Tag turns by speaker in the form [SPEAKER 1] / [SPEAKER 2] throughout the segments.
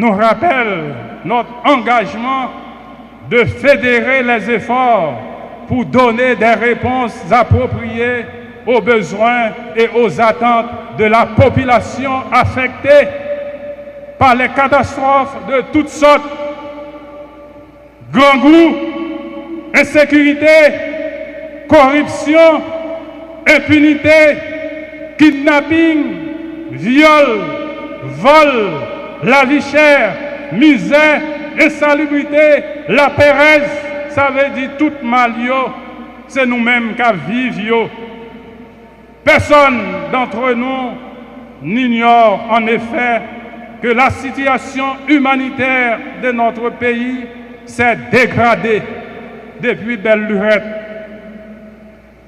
[SPEAKER 1] nous rappelle notre engagement de fédérer les efforts pour donner des réponses appropriées aux besoins et aux attentes de la population affectée par les catastrophes de toutes sortes. Grand goût, insécurité, corruption, impunité, kidnapping, viol, vol, la vie chère, misère, insalubrité, la pérèse, ça veut dire tout mal, c'est nous-mêmes qui vivons. Personne d'entre nous n'ignore en effet que la situation humanitaire de notre pays s'est dégradée depuis belle lurette.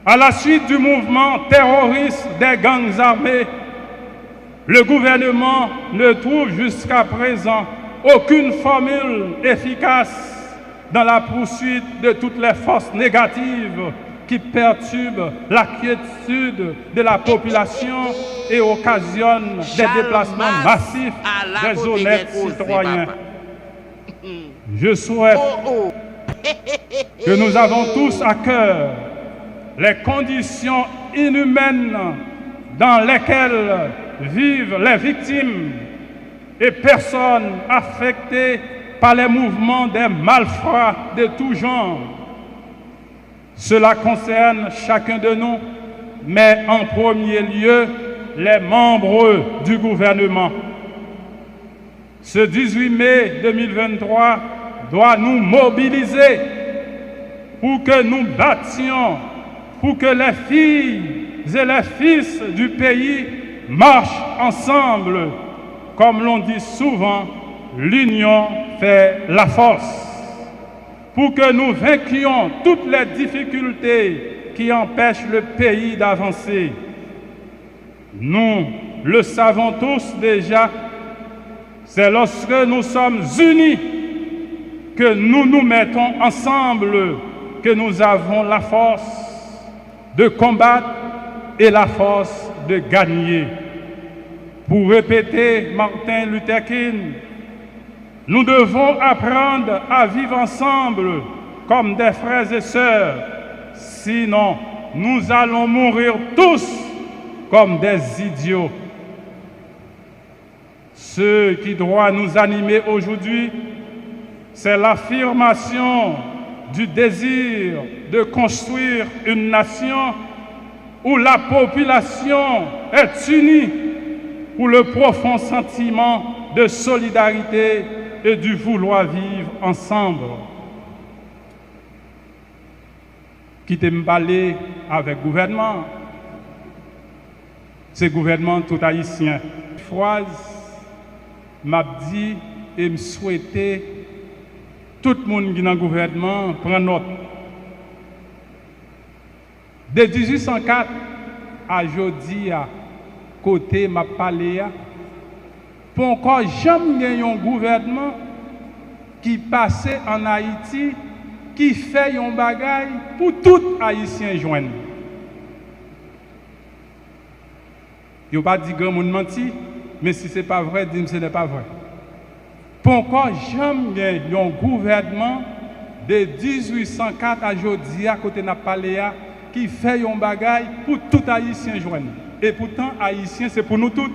[SPEAKER 1] À la suite du mouvement terroriste des gangs armés, le gouvernement ne trouve jusqu'à présent aucune formule efficace dans la poursuite de toutes les forces négatives qui perturbent la quiétude de la population et occasionnent des déplacements massifs des honnêtes citoyens. Je souhaite que nous avons tous à cœur les conditions inhumaines dans lesquelles vivent les victimes et personnes affectées par les mouvements des malfrats de tout genre. Cela concerne chacun de nous, mais en premier lieu, les membres du gouvernement. Ce 18 mai 2023 doit nous mobiliser pour que nous battions, pour que les filles et les fils du pays marchent ensemble. Comme l'on dit souvent, l'union fait la force. Pour que nous vainquions toutes les difficultés qui empêchent le pays d'avancer. Nous le savons tous déjà, c'est lorsque nous sommes unis que nous nous mettons ensemble que nous avons la force de combattre et la force de gagner. Pour répéter Martin Luther King, nous devons apprendre à vivre ensemble comme des frères et sœurs. Sinon, nous allons mourir tous comme des idiots. Ce qui doit nous animer aujourd'hui, c'est l'affirmation du désir de construire une nation où la population est unie pour le profond sentiment de solidarité et du vouloir vivre ensemble. Qui t'aime parler avec le gouvernement, c'est le gouvernement tout haïtien. Phrase m'a dit et me souhaitait tout le monde qui est dans le gouvernement prend note. De 1804 à aujourd'hui, à côté m'a parlé, pour encore jamais un gouvernement qui passait en Haïti, qui fait un bagage pour tout Haïtien joindre. Il n'y a pas dit grand monde menti, mais si ce n'est pas vrai, dis-moi ce n'est pas vrai. Pour encore jamais un gouvernement de 1804 à aujourd'hui, à côté de Napaléa, qui fait un bagage pour tout Haïtien joindre. Et pourtant, Haïtien, c'est pour nous tous.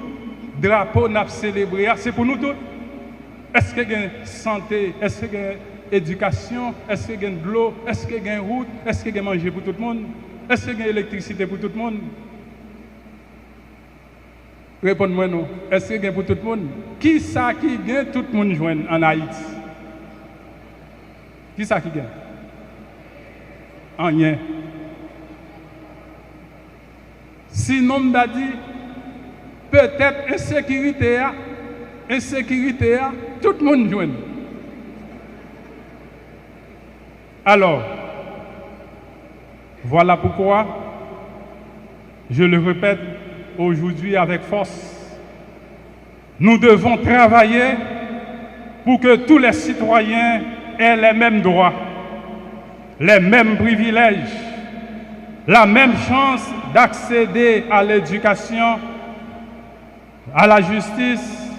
[SPEAKER 1] Drapeau n'a célébré, c'est pour nous tous. Est-ce qu'il y a santé? Est-ce qu'il y a éducation? Est-ce qu'il y a de l'eau? Est-ce qu'il y a une route? Est-ce qu'il y a manger pour tout le monde? Est-ce qu'il y a électricité pour tout le monde? Répondez-moi non. Est-ce qu'il y a pour tout le monde? Qui ça qui gagne tout le monde joindre en Haïti? Qui ça qui gagne? Rien. Sinon, m'a dit, peut-être insécurité, tout le monde joue. Alors, voilà pourquoi, je le répète aujourd'hui avec force, nous devons travailler pour que tous les citoyens aient les mêmes droits, les mêmes privilèges, la même chance d'accéder à l'éducation, à la justice,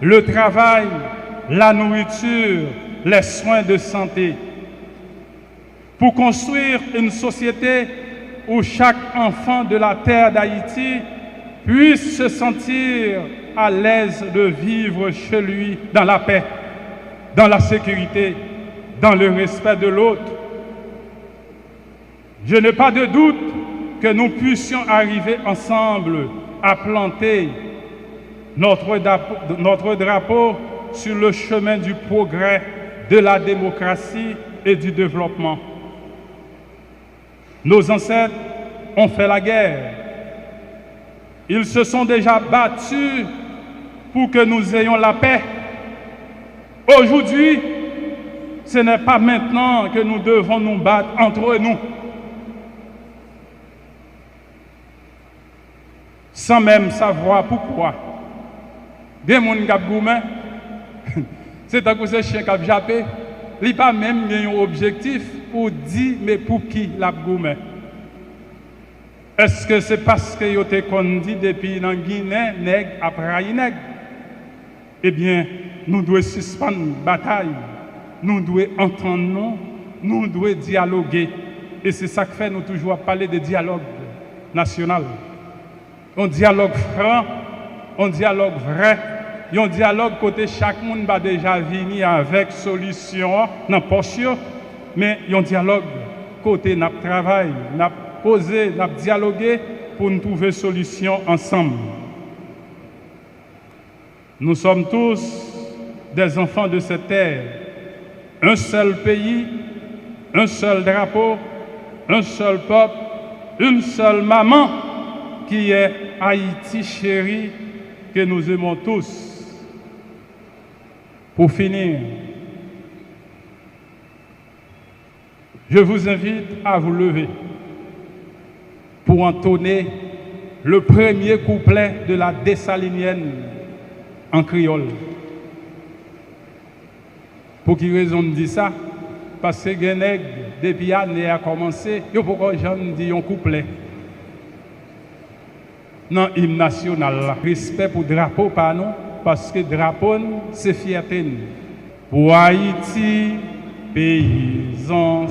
[SPEAKER 1] le travail, la nourriture, les soins de santé. Pour construire une société où chaque enfant de la terre d'Haïti puisse se sentir à l'aise de vivre chez lui dans la paix, dans la sécurité, dans le respect de l'autre. Je n'ai pas de doute que nous puissions arriver ensemble à planter notre drapeau sur le chemin du progrès, de la démocratie et du développement. Nos ancêtres ont fait la guerre. Ils se sont déjà battus pour que nous ayons la paix. Aujourd'hui, ce n'est pas maintenant que nous devons nous battre entre nous. Sans même savoir pourquoi. Des gens qui ont gourmand, c'est un coup de chien qui a jappé, il n'a pas même un objectif pour dire mais pour qui l'a gourmand. Est-ce que c'est parce que vous avez dit depuis dans Guinée, nègre après nègre? Eh bien, nous devons suspendre la bataille, nous devons entendre, nous devons dialoguer. Et c'est ça que fait nous toujours parler de dialogue national. Un dialogue franc, un dialogue vrai, un dialogue côté chaque monde va déjà venir avec solution dans poche, mais un dialogue côté notre travail, n'a poser, n'a dialoguer pour nous trouver solution ensemble. Nous sommes tous des enfants de cette terre, un seul pays, un seul drapeau, un seul peuple, une seule maman qui est Haïti chérie que nous aimons tous. Pour finir, je vous invite à vous lever pour entonner le premier couplet de la Dessalinienne en créole. Pour qui raison me dit ça? Parce que Genègue, depuis l'année a commencé, il faut que j'en dise un couplet. Dans l'hymne national, respect pour le drapeau, pas nous, parce que le drapeau, c'est fierté. Pour Haïti, paysans,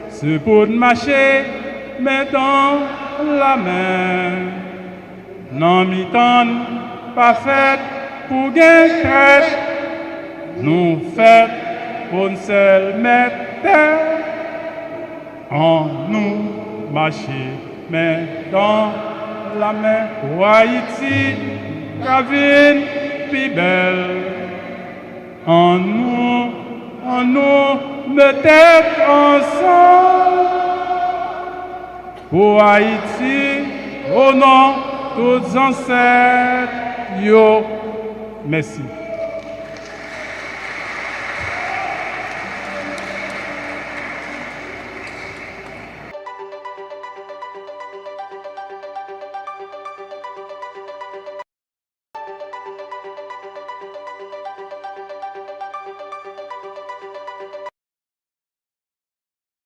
[SPEAKER 1] c'est pour marcher, mais dans la main. Non, mi-temps, pas fait pour gagner traite, nous fait pour seul mettre en nous marcher, mais dans la main. Pour Haïti, Kavin, plus belle. En nous, mettez ensemble. Pour Haïti, au nom de tous ancêtres, yo, merci.